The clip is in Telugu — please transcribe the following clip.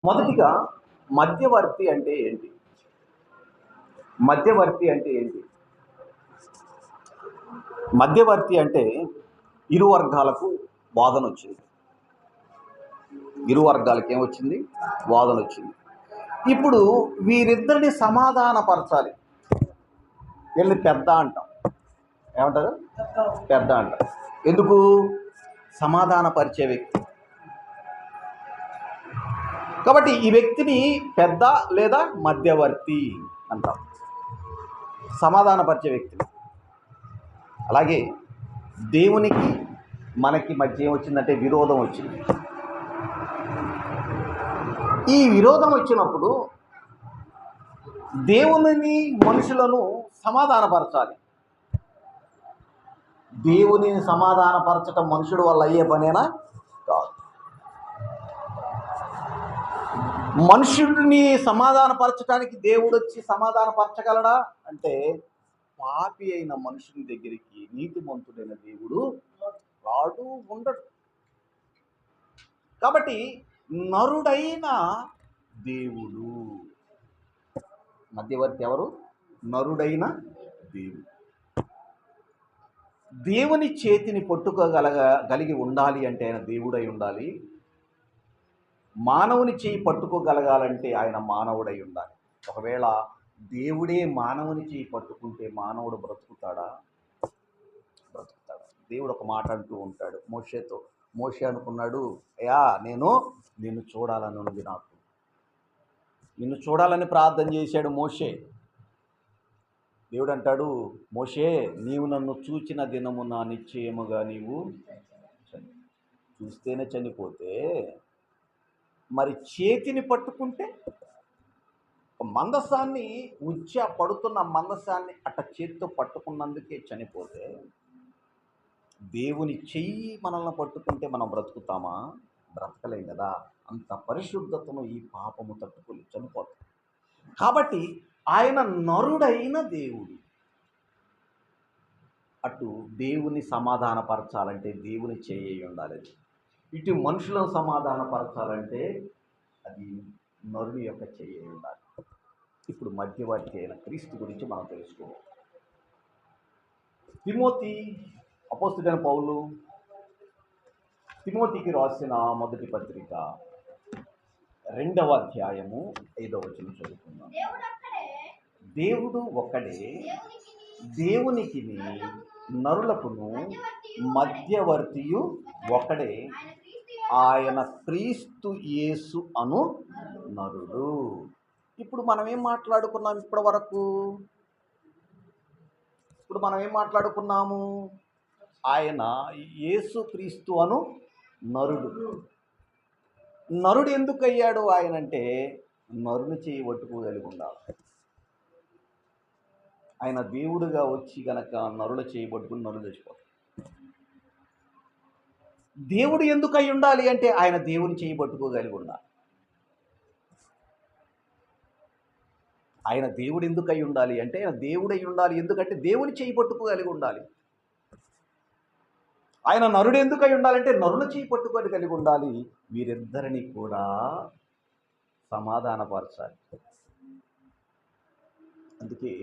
మొదటిగా మధ్యవర్తి అంటే ఏంటి? మధ్యవర్తి అంటే ఏంటి? మధ్యవర్తి అంటే ఇరు వర్గాలకు వాదనొచ్చింది. ఇరు వర్గాలకు ఏమొచ్చింది? వాదనొచ్చింది. ఇప్పుడు వీరిద్దరిని సమాధానపరచాలి. వీళ్ళని పెద్ద అంటాం. ఏమంటారు? పెద్ద అంటాం. ఎందుకు? సమాధానపరిచే వ్యక్తి. కాబట్టి ఈ వ్యక్తిని పెద్ద లేదా మధ్యవర్తి అంటాం. సమాధానపరిచే వ్యక్తిని. అలాగే దేవునికి మనకి మధ్య ఏమొచ్చిందంటే విరోధం వచ్చింది. ఈ విరోధం వచ్చినప్పుడు దేవునిని మనుషులను సమాధానపరచాలి. దేవునిని సమాధానపరచటం మనుషుడు వల్ల అయ్యే పనేనా? కాదు. మనుషుడిని సమాధానపరచడానికి దేవుడు వచ్చి సమాధానపరచగలడా అంటే, పాపి అయిన మనుషుని దగ్గరికి నీతిమంతుడైన దేవుడు రాడు, ఉండడు. కాబట్టి నరుడైన దేవుడు, మధ్యవర్తి ఎవరు? నరుడైన దేవుని చేతిని పట్టుకోగలిగి ఉండాలి అంటే ఆయన దేవుడై ఉండాలి. మానవుని చేయి పట్టుకోగలగాలంటే ఆయన మానవుడై ఉండాలి. ఒకవేళ దేవుడే మానవుని చేయి పట్టుకుంటే మానవుడు బ్రతుకుతాడా? బ్రతుకుతాడా? దేవుడు ఒక మాట అంటూ ఉంటాడు మోషేతో. మోషే అనుకున్నాడు, అయ్యా నిన్ను చూడాలని ఉంది, నిన్ను చూడాలని ప్రార్థన చేశాడు మోషే. దేవుడు అంటాడు, మోషే నీవు నన్ను చూచిన దినమున నిశ్చయముగా నీవు చూస్తేనే చనిపోతే మరి చేతిని పట్టుకుంటే, మందసాన్ని పడుతున్న మందసాన్ని అట్ట చేతితో పట్టుకున్నందుకే చనిపోతే, దేవుని చెయ్యి మనల్ని పట్టుకుంటే మనం బ్రతుకుతామా? బ్రతకలేం కదా. అంత పరిశుద్ధతను ఈ పాపము తట్టుకొని చనిపోతాం. కాబట్టి ఆయన నరుడైన దేవుడు. అటు దేవుని సమాధానపరచాలంటే దేవుని చెయ్యి ఉండాలి. ఇటు మనుషులను సమాధానపరచాలంటే అది నరుని యొక్క చెయ్యి ఉండాలి. ఇప్పుడు మధ్యవర్తి అయిన క్రీస్తు గురించి మనం తెలుసుకోవాలి. అపోస్తలుడైన పౌలు తిమోతికి రాసిన మొదటి పత్రిక 2వ అధ్యాయము 5వ వచనం చదువుకుందాం. దేవుడు ఒక్కడే, దేవునికి నరులకును మధ్యవర్తియు ఒకడే, ఆయన క్రీస్తు యేసు అను నరుడు. ఇప్పుడు మనం ఏం మాట్లాడుకున్నాం? ఇప్పుడు మనం ఏం మాట్లాడుకున్నాము? ఆయన యేసు క్రీస్తు అను నరుడు. నరుడు ఎందుకు అయ్యాడు ఆయన అంటే, నరుని చేయి పట్టుకోగలిగి ఉండాలి. ఆయన దేవుడుగా వచ్చి గనక నరుల చేయి పట్టుకుని నరులు చచ్చిపోతాడు. దేవుడు ఎందుకు అయి ఉండాలి అంటే, ఆయన దేవుని చేయి పట్టుకోగలిగి ఉండాలి. ఆయన దేవుడు ఎందుకు అయి ఉండాలి అంటే, ఆయన దేవుడై ఉండాలి. ఎందుకంటే దేవుని చేయి పట్టుకోగలిగి ఉండాలి. ఆయన నరుడు ఎందుకు అయి ఉండాలంటే, నరుల చేయి పట్టుకొని కలిగి ఉండాలి. వీరిద్దరిని కూడా సమాధానపరచాలి. అందుకే